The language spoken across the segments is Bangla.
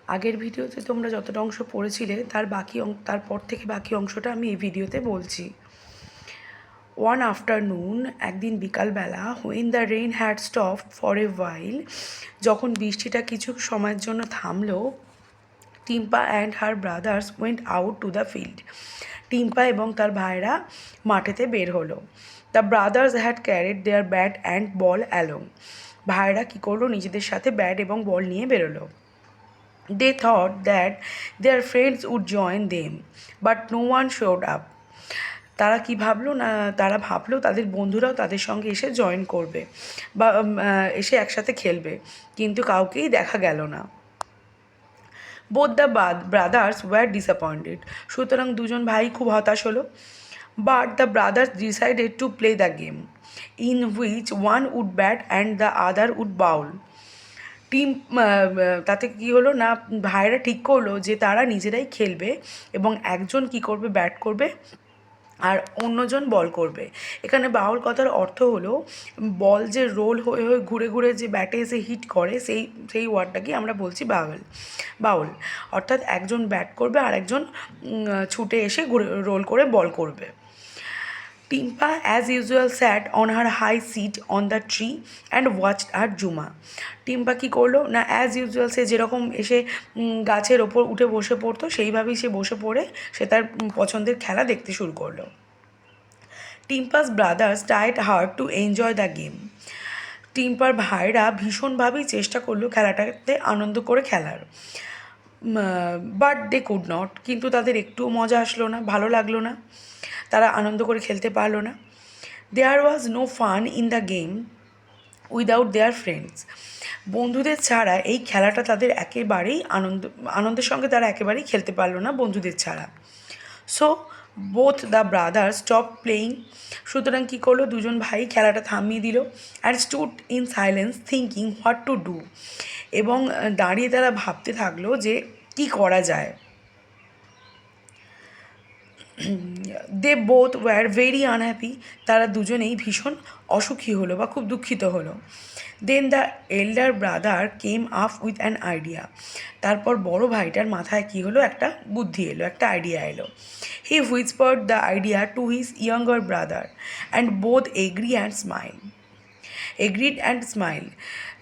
আগের ভিডিওতে তোমরা যতটা অংশ পড়েছিলে তারপর থেকে বাকি অংশটা আমি এই ভিডিওতে বলছি। ওয়ান আফটারনুন, একদিন বিকালবেলা, when the rain had stopped for a while, যখন বৃষ্টিটা কিছু সময়ের জন্য থামলো, Timpa and her brothers went out to the field. Timpa এবং তার ভাইরা মাঠেতে বের হলো। The brothers had carried their bat and ball along. ভাইরা কী করলো, নিজেদের সাথে ব্যাট এবং বল নিয়ে বেরোলো। They thought that their friends would join them, but no one showed up. তারা ভাবলো তাদের বন্ধুরাও তাদের সঙ্গে এসে জয়েন করবে বা এসে একসাথে খেলবে, কিন্তু কাউকেই দেখা গেল না। Both the brothers were disappointed. সুতরাং দুজন ভাই খুব হতাশ হলো। But the brothers decided to play the game, in which one would bat and the other would bowl. তাতে কী হলো না, ভাইরা ঠিক করলো যে তারা নিজেরাই খেলবে এবং একজন কী করবে, ব্যাট করবে আর অন্যজন বল করবে। এখানে বাউল কথার অর্থ হলো বল যে রোল হয়ে হয়ে ঘুরে ঘুরে যে ব্যাটে এসে হিট করে, সেই ওয়ার্ডটাকে আমরা বলছি বাউল। অর্থাৎ একজন ব্যাট করবে আর একজন ছুটে এসে ঘুরে রোল করে বল করবে। Timpa as usual sat on her high seat on the tree and watched her জুমা। টিম্পা কী করলো না, অ্যাজ ইউজুয়াল সে যেরকম এসে গাছের ওপর উঠে বসে পড়তো সেইভাবেই সে বসে পড়ে সে তার পছন্দের খেলা দেখতে শুরু করলো। Timpa's brothers tried hard to enjoy the game. টিম্পার ভাইরা ভীষণভাবেই চেষ্টা করলো খেলাটাতে আনন্দ করে খেলার। বাট দে কুড নট, কিন্তু তাদের একটুও মজা আসলো না, ভালো লাগলো না, তারা আনন্দ করে খেলতে পারলো না। There was no fun in the game without their friends. বন্ধুদের ছাড়া এই খেলাটা তাদের একেবারেই আনন্দের সঙ্গে তারা একেবারেই খেলতে পারলো না বন্ধুদের ছাড়া। So both the brothers stop playing. সুতরাং কী করলো, দুজন ভাই খেলাটা থামিয়ে দিল। And stood in silence thinking what to do. এবং দাঁড়িয়ে তারা ভাবতে থাকলো যে কী করা যায়। They both were very unhappy. তারা দুজনেই ভীষণ অসুখী হলো বা খুব দুঃখিত হলো। Then the elder brother came up with an idea. তারপর বড় ভাইটার মাথায় কী হলো, একটা বুদ্ধি এলো, একটা আইডিয়া এলো। He whispered the idea to his younger brother and both agreed and smile.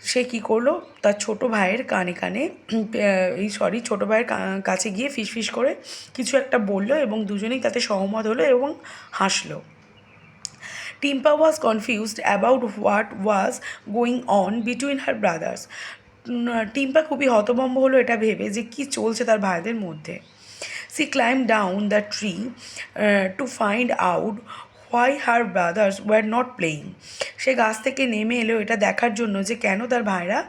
সে কী করলো, তার ছোটো ভাইয়ের ছোটো ভাইয়ের কাছে গিয়ে ফিসফিস করে কিছু একটা বললো এবং দুজনেই তাতে সহমত হলো এবং হাসলো। Timpa was confused about what was going on between her brothers. টিম্পা খুবই হতভম্ব হলো এটা ভেবে যে কী চলছে তার ভাইদের মধ্যে। She climb down the tree to find out why her brothers were not playing. সে গাছ থেকে নেমে এলো এটা দেখার জন্য যে কেন তার ভাইরা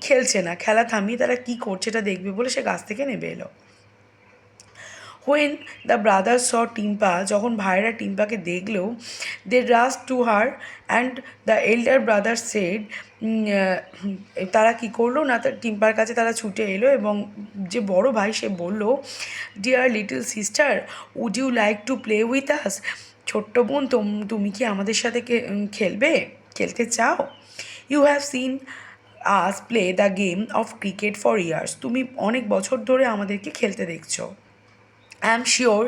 খেলছে না, খেলা থামিয়ে তারা কী করছে এটা দেখবে বলে সে গাছ থেকে নেমে এলো। When the brothers saw Timpa, যখন ভাইরা টিম্পাকে দেখলো, they rush to her and the elder brother said, তারা কী করলো না, টিম্পার কাছে তারা ছুটে এলো এবং যে বড় ভাই সে বলল, dear little sister would you like to play with us. ছোট্ট বোন, তুমি কি আমাদের সাথে খেলতে চাও? You have seen us play the game of cricket for years. তুমি অনেক বছর ধরে আমাদেরকে খেলতে দেখছো। I am sure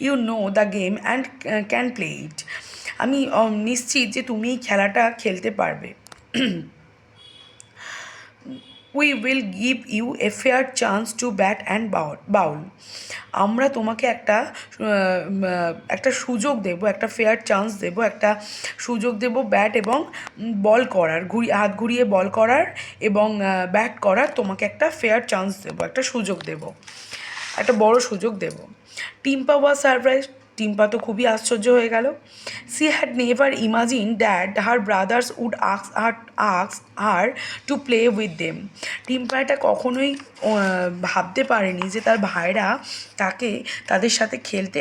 you know the game and can play it. আমি নিশ্চিত যে তুমি এই খেলাটা খেলতে পারবে। We will give you a fair chance to bat and বাউল। আমরা তোমাকে একটা সুযোগ দেবো, একটা ফেয়ার চান্স দেবো, একটা সুযোগ দেবো ব্যাট এবং বল করার, হাত ঘুরিয়ে বল করার এবং ব্যাট করার তোমাকে একটা ফেয়ার চান্স দেবো, একটা সুযোগ দেবো, একটা বড় সুযোগ দেব। টিম্পা ওয়াজ সারপ্রাইজ। টিম্পা তো খুবই আশ্চর্য হয়ে গেল। She had never imagine that her brothers would আক্স her to play with them. টিম্পা এটা কখনোই ভাবতে পারেনি যে তার ভাইরা তাদের সাথে খেলতে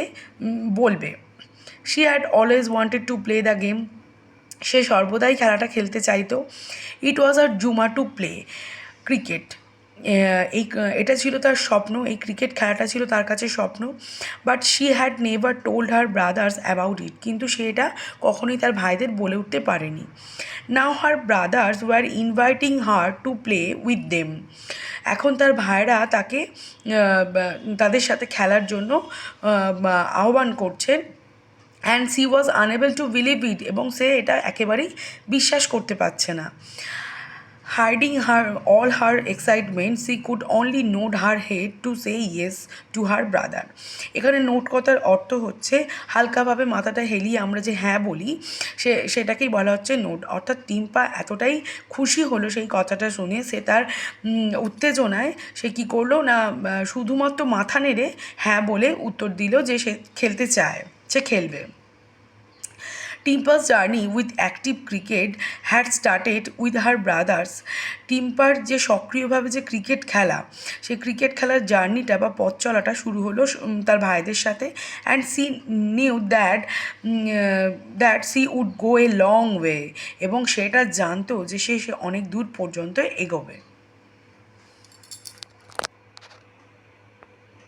বলবে। She had always wanted to play the game. সে সর্বদাই খেলাটা খেলতে চাইতো। ইট ওয়াজ আর জুমা টু প্লে ক্রিকেট। এই এটা ছিল তার স্বপ্ন, এই ক্রিকেট খেলাটা ছিল তার কাছে স্বপ্ন। But she had never told her brothers about it, কিন্তু সে এটা কখনোই তার ভাইদের বলে উঠতে পারেনি। Now her brothers were inviting her to play with them. এখন তার ভাইরা তাকে তাদের সাথে খেলার জন্য আহ্বান করছেন। And C was unable to believe it, এবং সে এটা একেবারেই বিশ্বাস করতে পারছে না। Hiding her all her excitement, C could only node her head to say yes to her brother. এখানে নোট কথার অর্থ হচ্ছে হালকাভাবে মাথাটা হেলিয়ে আমরা যে হ্যাঁ বলি, সেটাকেই বলা হচ্ছে নোট। অর্থাৎ টিম্পা এতটাই খুশি হলো সেই কথাটা শুনে, সে তার উত্তেজনায় সে কী করলো না, শুধুমাত্র মাথা নেড়ে হ্যাঁ বলে উত্তর দিল যে সে খেলতে চায়, সে খেলবে। Timpa's journey with active cricket had started with her brothers. টিম্পার যে সক্রিয়ভাবে যে ক্রিকেট খেলা, সেই ক্রিকেট খেলার জার্নিটা বা পথ চলাটা শুরু হলো তার ভাইদের সাথে। And she knew that she would go a long way, এবং সেটা জানতো যে সে অনেক দূর পর্যন্ত এগোবে।